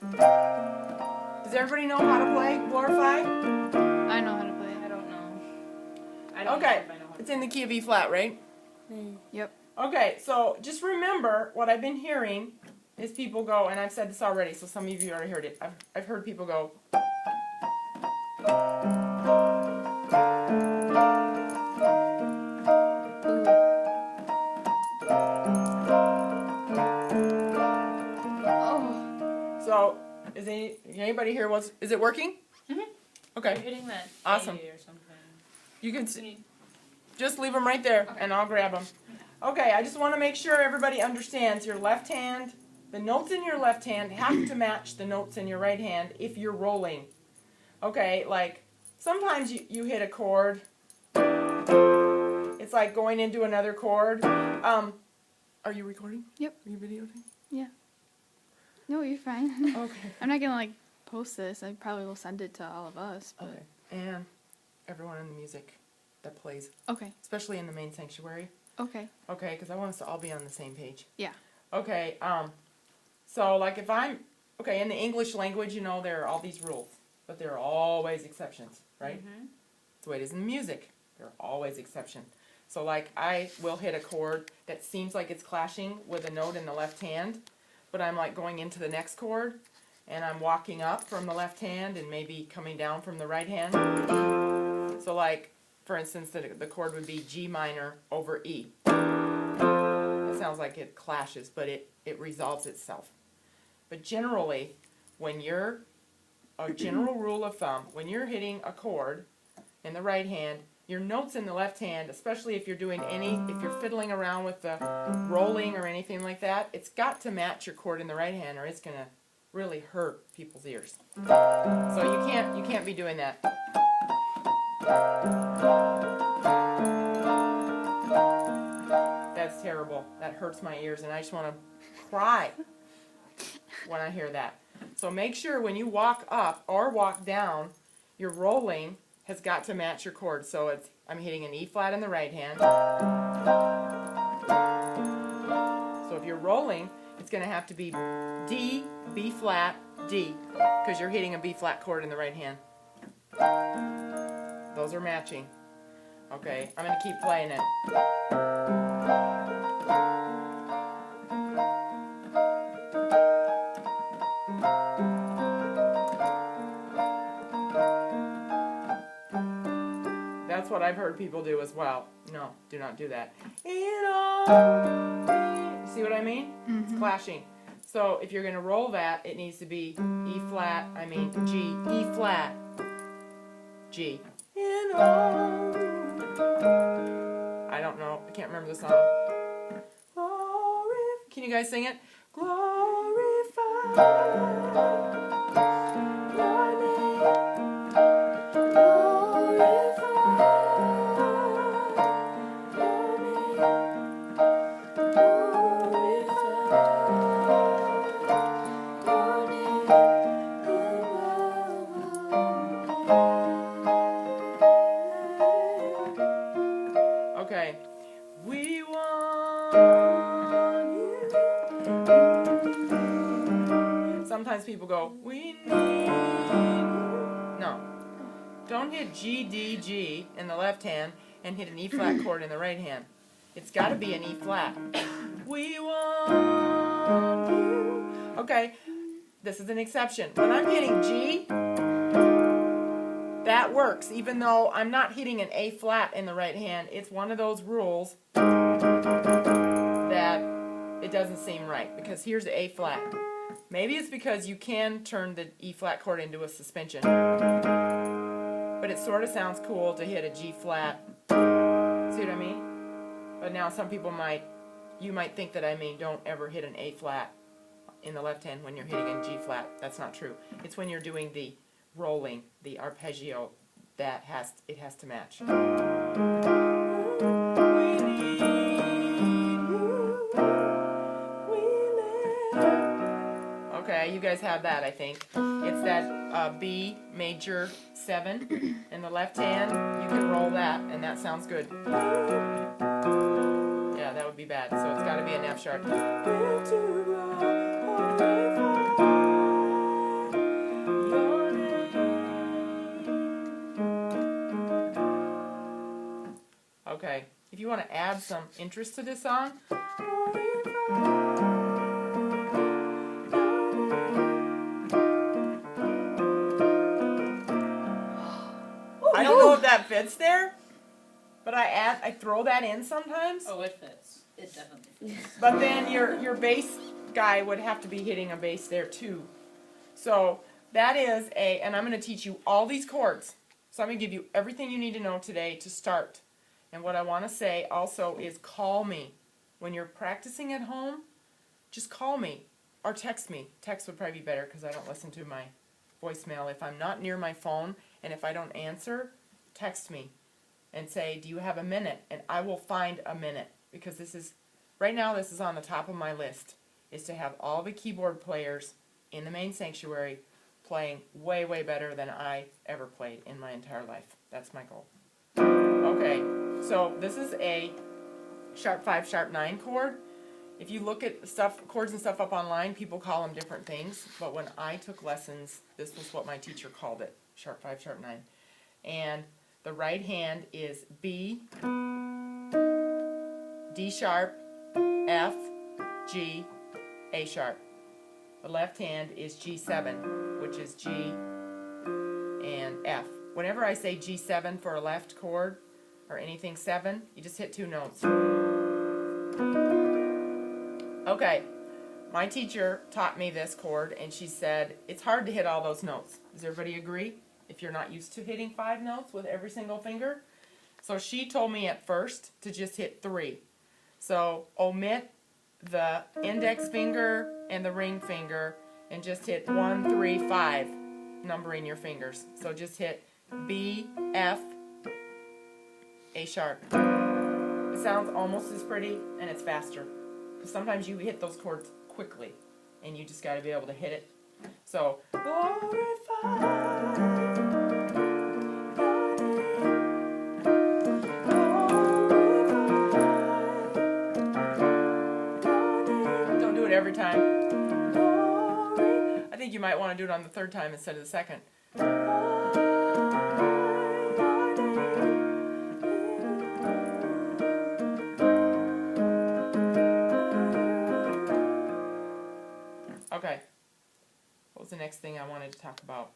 Does everybody know how to play Glorify? I know how to play. I don't know. I don't know Okay, if I know how to it's in the key of E flat, right? Yep. Okay, so just remember what I've been hearing is people go, and I've said this already, so some of you already heard it. I've heard people go. Oh. So, anybody here is it working? Mhm. Okay. You're hitting that Awesome. A or something. You can just leave them right there, and I'll grab them. Okay, I just want to make sure everybody understands your left hand. The notes in your left hand have to match the notes in your right hand if you're rolling. Okay, like sometimes you hit a chord. It's like going into another chord. Are you recording? Yep. Are you videotaping? Yeah. No, you're fine. Okay. I'm not gonna like post this. I probably will send it to all of us. But... Okay. And everyone in the music that plays, Okay. especially in the main sanctuary. Okay. Okay, because I want us to all be on the same page. Yeah. Okay, so like if I'm, okay, in the English language, you know, there are all these rules, but there are always exceptions, right? Mm-hmm. That's the way it is in music. There are always exceptions. So like I will hit a chord that seems like it's clashing with a note in the left hand, but I'm like going into the next chord, and I'm walking up from the left hand and maybe coming down from the right hand. So like, for instance, the chord would be G minor over E. That sounds like it clashes, but it resolves itself. But generally, when you're, a general rule of thumb, when you're hitting a chord in the right hand, your notes in the left hand, especially if you're doing if you're fiddling around with the rolling or anything like that, it's got to match your chord in the right hand or it's going to really hurt people's ears. So you can't be doing that. That's terrible. That hurts my ears, and I just want to cry when I hear that. So make sure when you walk up or walk down, your rolling has got to match your chord. So I'm hitting an E flat in the right hand. So if you're rolling, it's going to have to be D, B flat, D, because you're hitting a B flat chord in the right hand. Those are matching. Okay, I'm going to keep playing it. That's what I've heard people do as well. No, do not do that. See what I mean? Mm-hmm. It's clashing. So if you're going to roll that, it needs to be E flat, G, E flat, G. I don't know. I can't remember the song. Can you guys sing it? Glorify your name. Okay. We want you. Sometimes people go, we need you. No. Don't hit G, D, G in the left hand and hit an E flat chord in the right hand. It's got to be an E flat. We want you. Okay. This is an exception. When I'm hitting G, that works, even though I'm not hitting an A flat in the right hand. It's one of those rules that it doesn't seem right, because here's the A flat. Maybe it's because you can turn the E flat chord into a suspension, but it sort of sounds cool to hit a G flat. See what I mean? But now some people you might think that I mean don't ever hit an A flat in the left hand when you're hitting a G flat. That's not true. It's when you're doing the rolling, the arpeggio, that it has to match. Okay, you guys have that, I think. It's that B major 7 in the left hand. You can roll that, and that sounds good. Yeah, that would be bad. So it's got to be an F sharp. if you want to add some interest to this song, I don't know if that fits there, but I throw that in sometimes. Oh, it fits. It definitely fits. But then your bass guy would have to be hitting a bass there too. So that is and I'm going to teach you all these chords. So I'm going to give you everything you need to know today to start. And what I want to say also is call me. When you're practicing at home, just call me or text me. Text would probably be better because I don't listen to my voicemail. If I'm not near my phone and if I don't answer, text me and say, do you have a minute? And I will find a minute because right now this is on the top of my list, is to have all the keyboard players in the main sanctuary playing way, way better than I ever played in my entire life. That's my goal. Okay, so this is a sharp 5, sharp 9 chord. If you look at chords and stuff up online, people call them different things. But when I took lessons, this was what my teacher called it, sharp 5, sharp 9. And the right hand is B, D sharp, F, G, A sharp. The left hand is G7, which is G and F. Whenever I say G7 for a left chord or anything 7, you just hit 2 notes. Okay, my teacher taught me this chord and she said it's hard to hit all those notes. Does everybody agree? If you're not used to hitting 5 notes with every single finger. So she told me at first to just hit 3. So omit the index finger and the ring finger and just hit 1, 3, 5, numbering your fingers. So just hit B, F, A sharp. It sounds almost as pretty and it's faster. Because sometimes you hit those chords quickly and you just got to be able to hit it. So, don't do it every time. I think you might want to do it on the 3rd time instead of the 2nd. Okay. What was the next thing I wanted to talk about?